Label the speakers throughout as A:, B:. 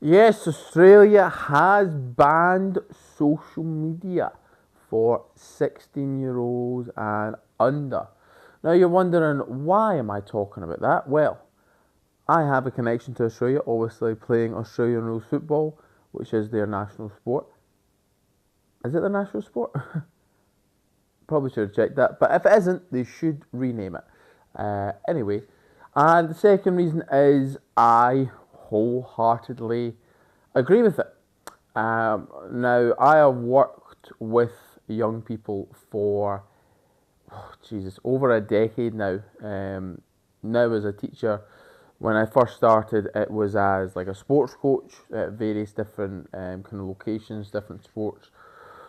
A: Yes, Australia has banned social media for 16-year-olds and under. Now you're wondering, why am I talking about that? Well, I have a connection to Australia, obviously playing Australian rules football, which is their national sport. Is it their national sport? Probably should have checked that. But if it isn't, they should rename it. Anyway, and the second reason is I wholeheartedly agree with it. Now, I have worked with young people for, Jesus, over a decade now. Now, as a teacher, when I first started, it was as like a sports coach at various different kind of locations, different sports.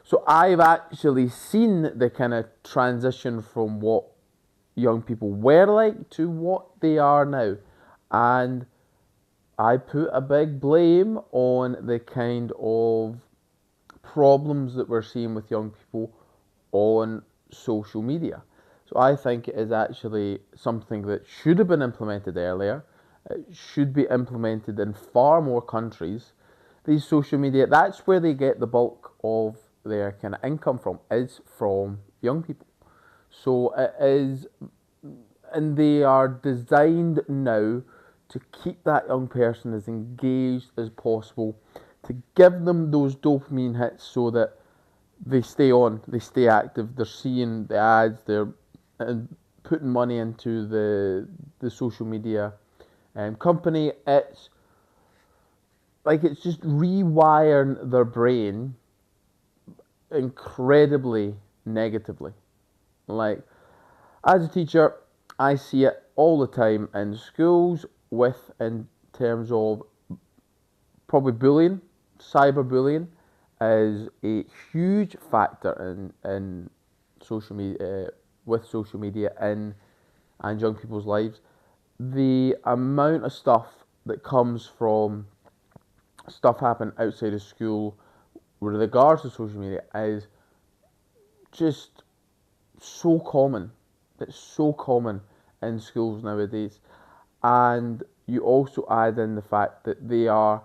A: So I've actually seen the kind of transition from what young people were like to what they are now. And I put a big blame on the kind of problems that we're seeing with young people on social media. So I think it is actually something that should have been implemented earlier. It should be implemented in far more countries. These social media, that's where they get the bulk of their kind of income from, is from young people. So it is, and they are designed now to keep that young person as engaged as possible, to give them those dopamine hits so that they stay on, they stay active, they're seeing the ads, they're putting money into the social media company. It's just rewiring their brain incredibly negatively. Like, as a teacher, I see it all the time in schools with in terms of probably bullying. Cyberbullying is a huge factor in social media with social media in and young people's lives. The amount of stuff that comes from stuff happening outside of school with regards to social media is just so common. It's so common in schools nowadays. And you also add in the fact that they are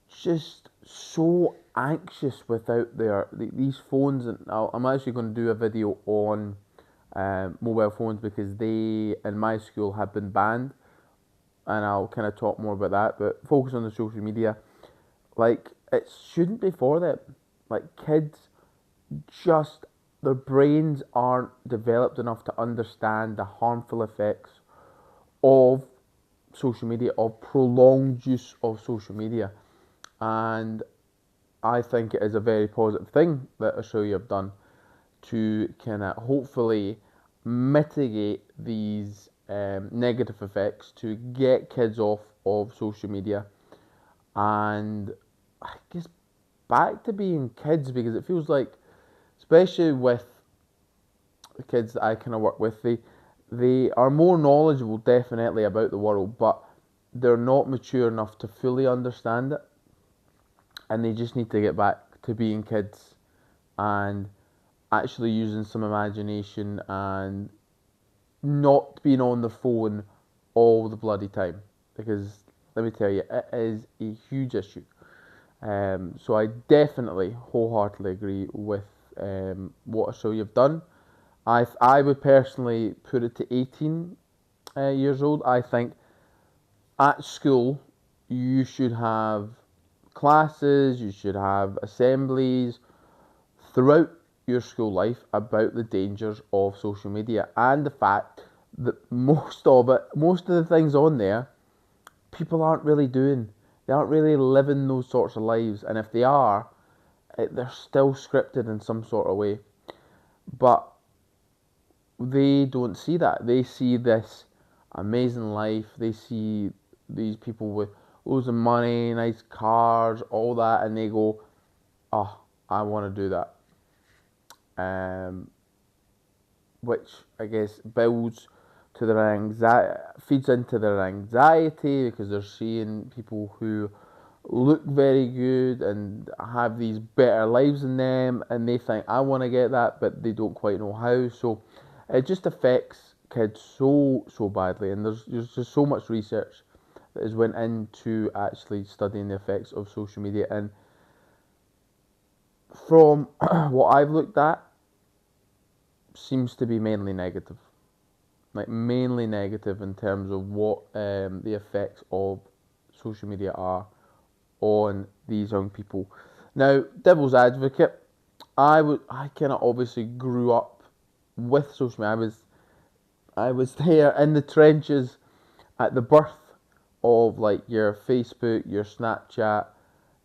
A: just so anxious without these phones. And I'm actually going to do a video on mobile phones because they, in my school, have been banned. And I'll kind of talk more about that. But focus on the social media. Like, it shouldn't be for them. Like, kids just, their brains aren't developed enough to understand the harmful effects of social media, of prolonged use of social media. And I think it is a very positive thing that Australia have done to kind of hopefully mitigate these negative effects, to get kids off of social media and I guess back to being kids, because it feels like, especially with the kids that I kind of work with, they are more knowledgeable definitely about the world, but they're not mature enough to fully understand it, and they just need to get back to being kids and actually using some imagination and not being on the phone all the bloody time, because let me tell you, it is a huge issue. So I definitely wholeheartedly agree with what Australia have done. I would personally put it to 18 years old. I think at school you should have classes, you should have assemblies throughout your school life about the dangers of social media and the fact that most of the things on there, people aren't really doing. They aren't really living those sorts of lives, and if they are, they're still scripted in some sort of way. But they don't see that. They see this amazing life. They see these people with loads of money, nice cars, all that, and they go, "Oh, I want to do that." Which I guess builds to their anxiety, feeds into their anxiety because they're seeing people who look very good and have these better lives than them, and they think I want to get that, but they don't quite know how. So it just affects kids so badly, and there's just so much research that has went into actually studying the effects of social media. And from what I've looked at, seems to be mainly negative. Like mainly negative in terms of what the effects of social media are on these young people. Now, devil's advocate, I kind of obviously grew up with social media. I was there in the trenches at the birth of like your Facebook, your Snapchat,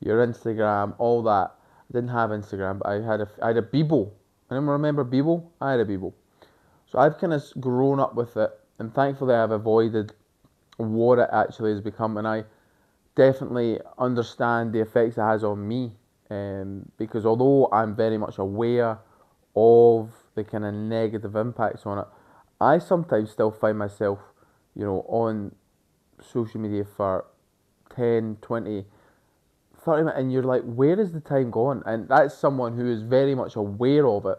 A: your Instagram, all that. I didn't have Instagram, but I had a Bebo. Anyone remember Bebo? I had a Bebo. So I've kind of grown up with it, and thankfully I've avoided what it actually has become, and I definitely understand the effects it has on me. Because although I'm very much aware of the kind of negative impacts on it, I sometimes still find myself, on social media for 10, 20, 30 minutes, and you're like, where is the time gone? And that's someone who is very much aware of it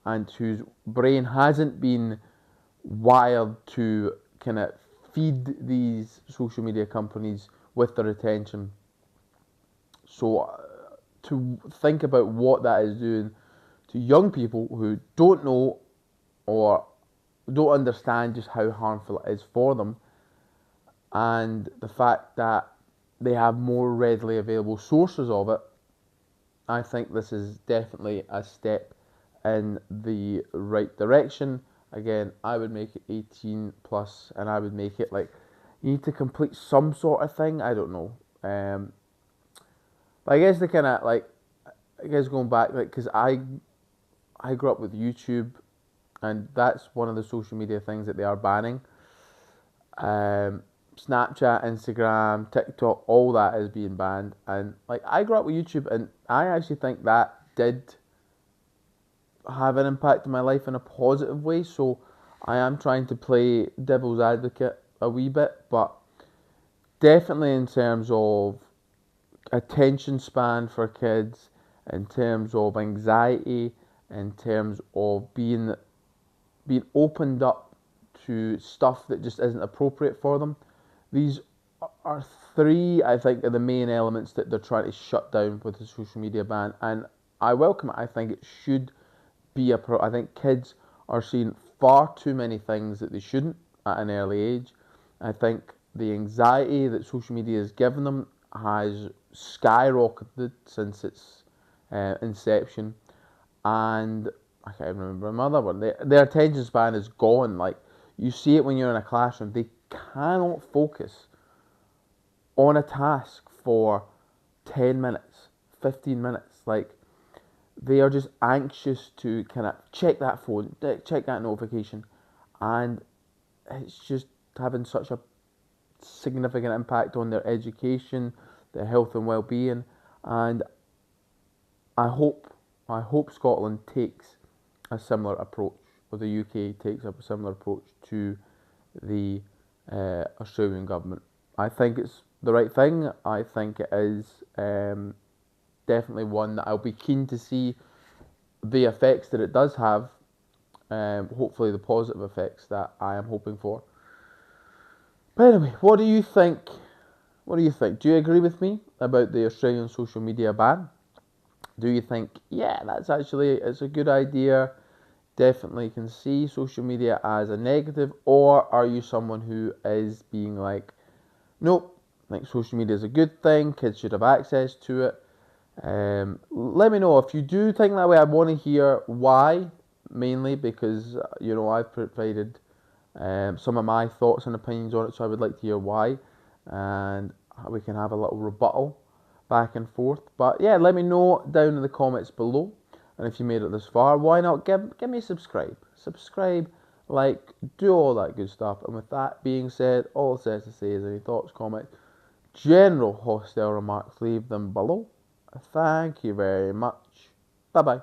A: and whose brain hasn't been wired to kind of feed these social media companies with their attention. So to think about what that is doing to young people who don't know or don't understand just how harmful it is for them, and the fact that they have more readily available sources of it, I think this is definitely a step in the right direction. Again, I would make it 18 plus, and I would make it like you need to complete some sort of thing. I don't know. But I guess the kind of like, I guess going back, like, because I grew up with YouTube, and that's one of the social media things that they are banning. Um, Snapchat, Instagram, TikTok, all that is being banned. And like I grew up with YouTube, and I actually think that did have an impact on my life in a positive way. So I am trying to play devil's advocate a wee bit, but definitely in terms of attention span for kids, in terms of anxiety, in terms of being opened up to stuff that just isn't appropriate for them. These are three, I think, are the main elements that they're trying to shut down with the social media ban, and I welcome it. I think it should be I think kids are seeing far too many things that they shouldn't at an early age. I think the anxiety that social media has given them has skyrocketed since its inception, and I can't remember another one. Their attention span is gone. Like you see it when you're in a classroom, they cannot focus on a task for 10 minutes, 15 minutes. Like they are just anxious to kind of check that phone, check that notification, and it's just having such a significant impact on their education, their health and well-being. And I hope, I hope Scotland takes a similar approach, or the UK takes up a similar approach to the Australian government. I think it's the right thing. I think it is definitely one that I'll be keen to see the effects that it does have. Hopefully, the positive effects that I am hoping for. But anyway, what do you think? What do you think? Do you agree with me about the Australian social media ban? Do you think, yeah, that's actually it's a good idea? Definitely can see social media as a negative, or are you someone who is being like, nope, like social media is a good thing, kids should have access to it? Let me know if you do think that way. I want to hear why, mainly because I've provided some of my thoughts and opinions on it, so I would like to hear why, and we can have a little rebuttal back and forth. But yeah, let me know down in the comments below, and if you made it this far, why not give me a subscribe, like, do all that good stuff. And with that being said, all it says to say is any thoughts, comments, general hostile remarks, leave them below. Thank you very much. Bye bye.